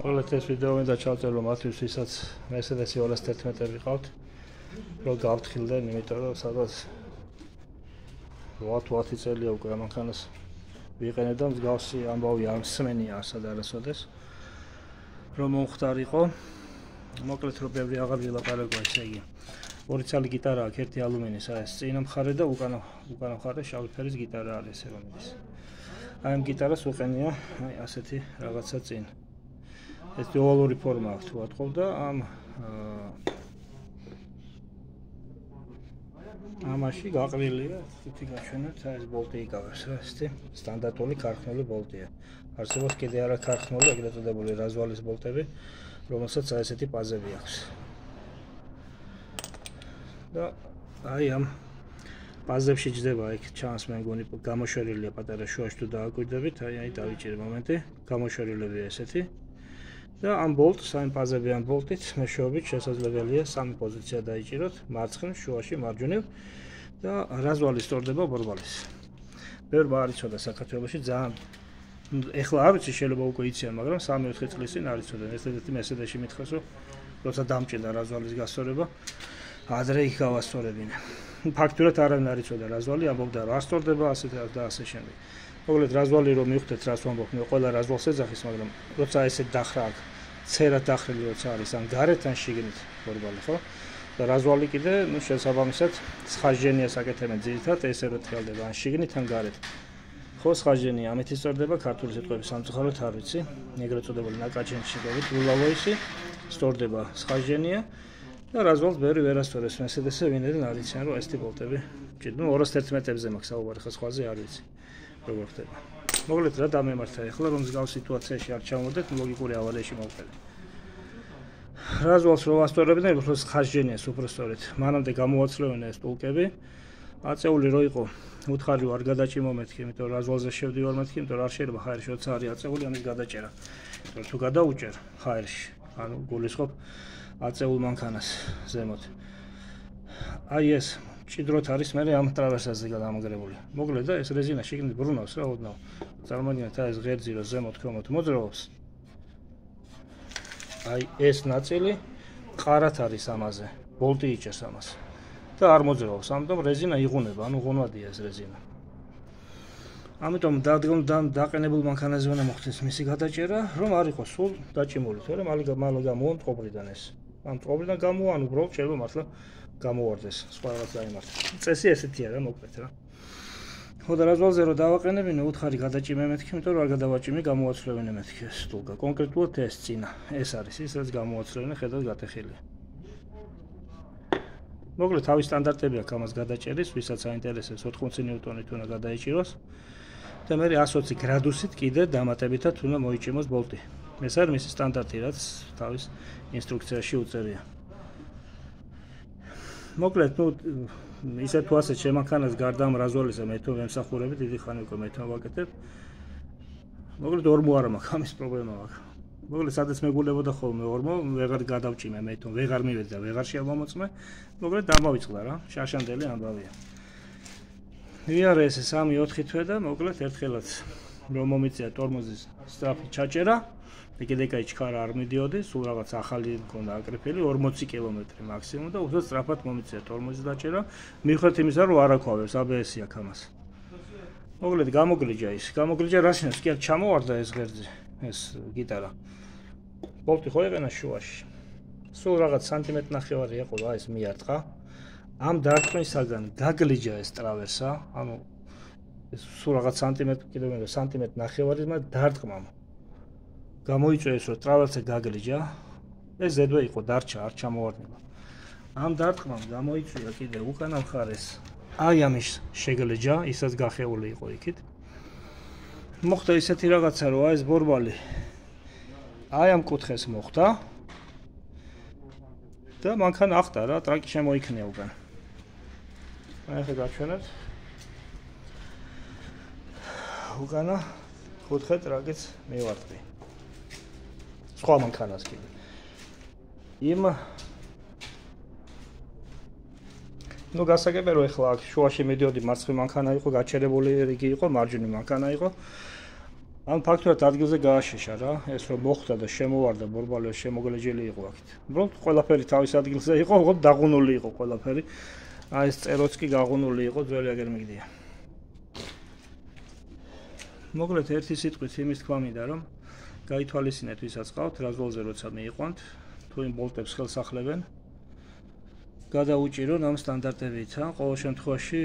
Όλες τις ვიდეო მინდა ჩავწერო მათთვის, ვისაც Mercedes 211 ვიყავთ, რომ გავთხილდნენ, იმიტომ რომ სადაც 8 წელია უკვე ამანქანას ვიყენებ და მსგავსი ამბავი არ მსმენია ასად არასოდეს. რომ მომხდარიყო, მოკლედ რომ ბევრი აღარ ვილაპარაკო, ესე იგი. ორი ცალი გიტარა აქვს, ერთი ალუმინის, ეს წინა მხარე და უკანა მხარე შავი ფერის გიტარა არის, ესე რომ მიდის. აი ამ გიტარას უყენია, აი ასეთი რაღაცა წინ. ეს ოვალური ფორმა აქვს თუ ატყობ და ამაში გაყრილია, თვითი გაჩვენოთ, აი ეს ბოლტი იკავებს რა, ესეთი სტანდარტული ქარხნული ბოლტია. არსებობს კიდე არა ქარხნული, ეგრეთ წოდებული რაზვალის ბოლტები, რომელსაც აი ესეთი პაზები აქვს. და აი ამ პაზებში ჯდება, იქ ჩანს მე მგონი გამოშვერილია პატარა შუაში თუ დააკვირდებით, აი დავიჭირე მომენტი, გამოშვერილებია ესეთი. და ამ ბოლტს, აი პაზები ამ ბოლტით მეშვეობით შესაძლებელია სამი პოზიცია დაიჭიროთ, მარცხნივ, შუაში, მარჯვნივ და რაზვალი სწორდება ბორბალის. ბევრმა არ იცოდა საქართველოში ძალიან ეხლა არ ვიცი შეიძლება უკვე იციან, მაგრამ 3-4 წლის წინ არ იცოდნენ. ერთ-ერთი Mercedes-ში მითხეს, რომ როცა დამჭირდა რაზვალის გასწორება, ადრე იქ გავასწორებინე. ფაქტურად არავინ არ იცოდა რაზვალი, ამბობდა რომ არ სწორდება ასე და ასე შემდეგ. მოკლედ რაზვალი რომ მივხვდეთ რას ვამბობ, მე ყველა რაზვალს ეძახის, მაგრამ როცა ესე დახრა აქ ცერად დახრილი როცა არის ან გარეთ ან შიგნით ბორბალი, ხო? და რაზვალი კიდე, ну, შესაბამისად, სხაჟენიას აკეთებენ ძირითადად, ესე რომ თრიალდება ან შიგნით ან გარეთ. ხო, სხაჟენია ამით ისწორდება, ქართული სიტყვების სამწუხაროდ არ ვიცი. ეგრეთ წოდებული ნაკაჩენშიგებით ულავოისი სწორდება სხაჟენია და რაზვალს ბევრი ვერ ასწორებს Mercedes-ზე, ვინმე არ იციან, რომ ეს ტიპოლტები ჭირდება 211-ებზე მაქვს საუბარი, ხო, სხვაზე არ ვიცი. როგორ ხდება. მოკლედ რა დამემართა ახლა რომ მსგავს სიტუაციაში არ ჩავმოდეთ, ლოგიკური ავალიაში მოვყიდე. რაზვალს რო ვასწორებდნენ, უფრო ხაჟენიას უფრო სწორედ. მანამდე გამოაცლევენ ეს ტულკები. აწეული რო იყო, უთხარი არ გადაჭიმო მეთქი, იმიტომ რომ რაზვალზე შევდივარ მეთქი, იმიტომ რომ არ შეიძლება ხაერში როცა არის აწეული ამის გადაჭერა. იმიტომ თუ გადაუჭერ ხაერში, ანუ გულისხმობ აწეულ მანქანას ზემოთ. აი ეს ჭიდროთ არის მე ამ ტრავერსაზე გადამაგრებული. მოკლედ და ეს რეზინა შიგნით ბრუნავს რა ოდნავ. წარმოგიდგენთ აი ეს ღერძი რო ზემოთ ქვემოთ მოძრაობს. აი ეს ნაწილი ყარათ არის ამაზე. ბოლტი იჭერს ამას. და არ მოძრაობს. ამიტომ რეზინა იღუნება, ანუ ღუნვადია ეს რეზინა. ამიტომ დაყენებულ მანქანაზე უნდა მოხდეს მისი გადაჭერა, რომ არ იყოს სულ დაჭიმული, თორემ მალე გამოვა მწყობრიდან ეს. ამ მწყობრიდან გამოვა, ანუ უბრალოდ შეიძლება მართლა გამოვარდეს, სხვა რაღაც დაიმართა. წესი ესეთია რა, მოკლედ რა. ხო და რაზვალზე რო დავაყენებინე, უთხარი გადაჭიმე მეთქი, იმიტომ რომ არ გადავაჭიმე, გამოაცლევინე მეთქი ეს ტულკა. კონკრეტულად ეს წინა, ეს არის ის, რაც გამოაცლევინე, ხედავთ გატეხილია. მოკლედ თავის სტანდარტები აქვს ამას გადაჭერის, ვისაც აინტერესებს 80 ნიუტონით უნდა გადაიჭიროს. და მე 120 გრადუსით კიდე დამატებითად უნდა მოიჭიმოს ბოლტი. ეს არის მისი სტანდარტი, რაც თავის ინსტრუქციაში უწერია. მოკლედ, ну, ისე თუ ასე შემანქანას გარდა ამ რაზვალისა მე თუ ვემსახურები, დიდი ხანი უკვე მე თუ ვაკეთებ. მოკლედ ორმო არ მაქვს, ამის პრობლემა მაქვს. მოკლედ სადაც მეგულებოდა ხოლმე ორმო, ვეღარ გადავჭიმე მე თუ ვეღარ მივედი და ვეღარ შემომოწმე. მოკლედ დამავიწყდა რა, შარშანდელი ამბავია. VRS 3-4 თვე და მოკლედ ერთხელაც რომ მომიწია ტორმოზის სტრაფი ჩაჭერა. ეკიდეკაი ჩქარა არ მიდიოდი, სულ რაღაც ახალი მქონდა აკრეფილი 40 კილომეტრი მაქსიმუმ და უბრალოდ სწრაფად მომიწია ტორმოზის დაჭერა. მიუხედავად იმისა, რომ არ აქვავებს ABS-ი აქ ამას. მოკლედ გამოგლიჯა ის. გამოგლიჯა რაშინას კი არ ჩამოვარდა ეს ღერძი, ეს გიტარა. ბოლტი ხო ეყენა შუაში. სულ რაღაც სანტიმეტრი ნახევარი იყო და ეს მიარტყა. ამ დარტყმისაგან გაგლიჯა ეს ტრავერსა, ანუ ეს სულ რაღაც სანტიმეტრი კიდევ სანტიმეტრი ნახევარი მაგრამ დარტყმამ. გამოიწვიეს რომ ტრავერსა გაგლიჯა, ეს ზედვე იყო დარჩა, არ ჩამოვარდება. ამ დარტყმამ გამოიწვია კიდე უკანა მხარეს. აი ამის შეგლიჯა, ისაც გახეული იყო იქით. მოხდა ისეთი რაღაცა, რომ აი ეს ბორბალი აი ამ კუთხეს მოხდა და მანქანა ახტა რა, ტრაკი შემოიქნია უკან. აი ახლა გაჩვენებთ. უკანა კუთხე ტრაკიც მივარტყი. სხვა მანქანას კიდე. ну გასაგებია რომ ეხლა აქ შუაში მიდიოდი მარცხნივ მანქანა იყო გაჩერებული რიგი იყო მარჯვნივ მანქანა იყო ან ფაქტურად ადგილზე გააშეშა რა, ეს რომ მოხდა და შემოვარდა ბორბალი შემოგლეჯელი იყო აქეთ. უბრალოდ ყველაფერი თავის ადგილზე იყო, უბრალოდ დაღუნული იყო ყველაფერი. აი ეს წეროც კი გაღუნული იყო, ძველი აგერ მიგდია. მოკლედ ერთი სიტყვით იმის თქვა მინდა, რომ გაითვალისწინეთ ვისაც ყავთ, რა ზოლზე როცა მიიყვანთ, თუ იმ ბოლტებს ხელს ახლებენ. გადაუჭირონ ამ სტანდარტებით, ყოველ შემთხვევაში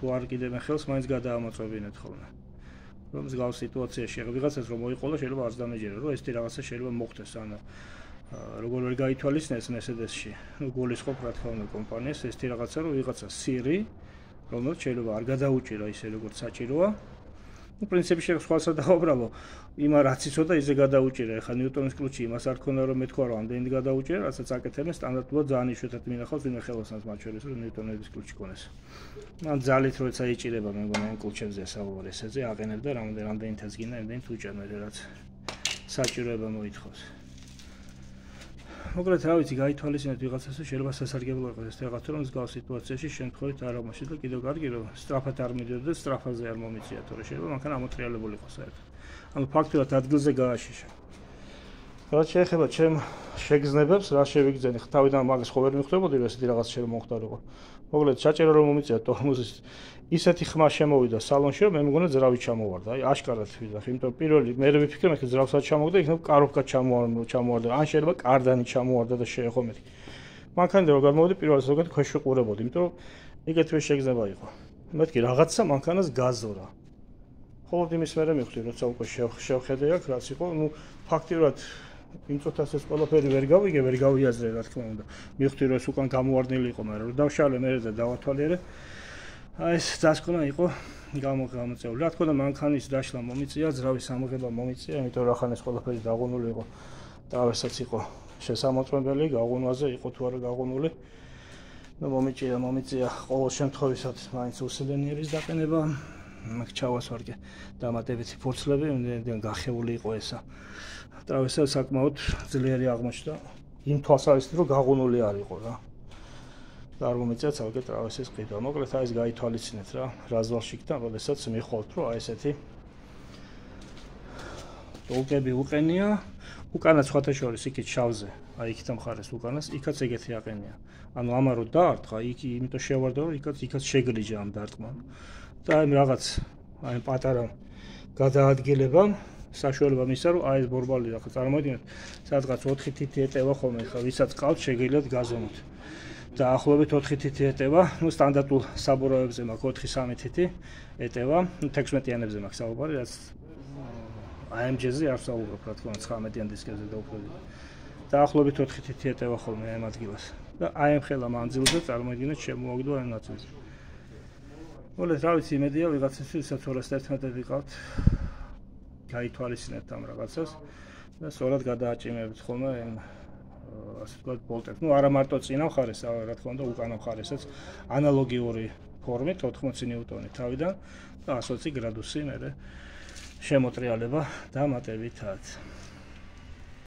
თუ არ კიდემ ხელს, მაინც გადაამოწმებინეთ ხოლმე. რომ მსგავს სიტუაციაში ვიღაცას რომ მოიყოლა, შეიძლება არც დამეჯერა, რომ ეს რაღაცა შეიძლება მოხდეს, ანუ როგორ ვერ გაითვალისწინეს Mercedes-ში. ნუ გულისხმობ რა თქმა უნდა კომპანიას, ეს რაღაცა რომ ვიღაცა სირი, რომელიც შეიძლება არ გადაუჭირა ისე როგორც საჭიროა. ნუ პრინციპში სხვასაც დაუბრალო, იმა რაც იცოდა ისე გადაუჭირა. ეხლა ნიუტონის ключი იმას არ ქონდა რომ მეთქვა რომ ამდენი გადაუჭირა, რასაც აკეთებენ სტანდარტულად ძალიან იშვიათად მინახავს ვინმე ხელოსნოს მათ შორის რომ ნიუტონის ключი ქონეს. ან ძალით როცა იჭირება მე მგონი ამ ключებზე საუბარი ესეზე აყენებ და რამდენი თაც გინდა იმდენით უჭერ მე რაც საჭიროება მოითხოვს. მოკლედ რა ვიცი გაითვალისწინეთ ვიღაცას შეიძლება სასარგებლო იყოს ეს რაღაცა რომ მსგავს სიტუაციაში შემთხვევით არ აღმოჩნდა და კიდევ კარგი რომ სწრაფად არ მიდიოდა და სწრაფაზე არ მომიწია თორე შეიძლება მანქანა ამოტრიალებული იყოს საერთოდ. ანუ ფაქტურად ადგილზე გააშიშა. რაც შეეხება ჩემ შეგრძნებებს, რა შევიგრძენი, თავიდან მაგას ხო ვერ მიხვდებოდი რომ ესეთი რაღაც შეიძლება მომხდარიყო. მოკლედ საჭირო რომ მომიწია ტორმოზის ისეთი ხმა შემოვიდა სალონში რომ მე მგონა ძრავი ჩამოვარდა. აი აშკარად ვიდახ, იმიტომ პირველი მე ვიფიქრე მე ძრავსაც ჩამოვარდა, იქნებ კაროვკა ჩამოვარდა. ან შეიძლება კარდანი ჩამოვარდა და შეეხო მეთქი. მანქანიდან რომ გამოვიდი პირველად ზოგადად ქვეშ ვიყურებოდი, იმიტომ რომ იგეთვე შეგრძნება იყო. მეთქი რაღაცა მანქანას გაზორა. ხოლმე იმის მერე მივხვდი, როცა უკვე შევხედე აქ რაც იყო, ნუ ფაქტიურად იმ წუთას ეს ყველაფერი ვერ გავიაზრე რა თქმა უნდა. მივხვდი რომ ეს უკან გამოვარდნილი იყო, მაგრამ რომ დავშალე მე და დავათვალიერე. აი ეს დასკვნა იყო გამოწეული. რა თქმა უნდა მანქანის დაშლა მომიწია, ძრავის ამოღება მომიწია, იმიტომ რომ ახან ეს ყველაფერი დაღუნული იყო. ტრავესაც იყო შესამოწმებელი, გაღუნვაზე იყო თუ არა გაღუნული. ნუ მომიწია ყოველ შემთხვევაში მაინც უსილენიერის დაყენება. მაგ ჩავასვარგე დამატებითი ფურცლები, იმდენ გახეული იყო ესა. ტრავესა საკმაოდ ძლიერი აღმოჩნდა. იმ თვალსაზრისით რომ გაღუნული არ იყო რა. და არ მომიწია ცალკე ტრავესის ყიდვა. მოკლედ აი ეს გაითვალისწინეთ რა. რაზვალში იქნა, როდესაც მიხვალთ რომ აი ესეთი დოლკები უყენია. უკანაც სხვათა შორის იქით შავზე, აი იქით მხარეს უკანას, იქაც ეგეთი აყენია. ანუ ამა რო დაარტყა, იმიტომ შევარდა რომ იქაც შეგრიჯა ამ დარტყმამ. და აი რაღაც აი პატარა გადაადგილება საშუალება მისცა რომ აი ეს ბორბალი ახლა წარმოიდგინეთ სადღაც 4 თითი ეტევა ხოლმე ხა ვისაც ყავთ შეგიძლიათ გაზომოთ და ახლობით 4 თითი ეტევა ნუ სტანდარტულ საბურავებზე მაქვს 4-3 თითი ეტევა 16-იანებზე მაქვს საუბარი რაც AMG-ზე არ საუბრობ რა თქმა უნდა 19-იან დისკებზე და უფრო და ახლობით 4 თითი ეტევა ხოლმე ამ ადგილას და აი ამ ხელა მანძილზე წარმოიდგინეთ შემოაგდო ამ ნაწილზე მოლე რა ვიცი იმედია ვიღაცისთვის ვისაც 211 ვიყავთ გაითვალისწინეთ ამ რაღაცას და სწორად გადააჭიმებთ ხოლმე ამ ასე ვთქვათ ბოლტებს. ნუ არა მარტო წინა მხარეს, რა თქმა უნდა, უკანა მხარესაც ანალოგიური ფორმით 80 ნიუტონი თავიდან და 120 გრადუსი მერე შემოტრიალება დამატებითაც.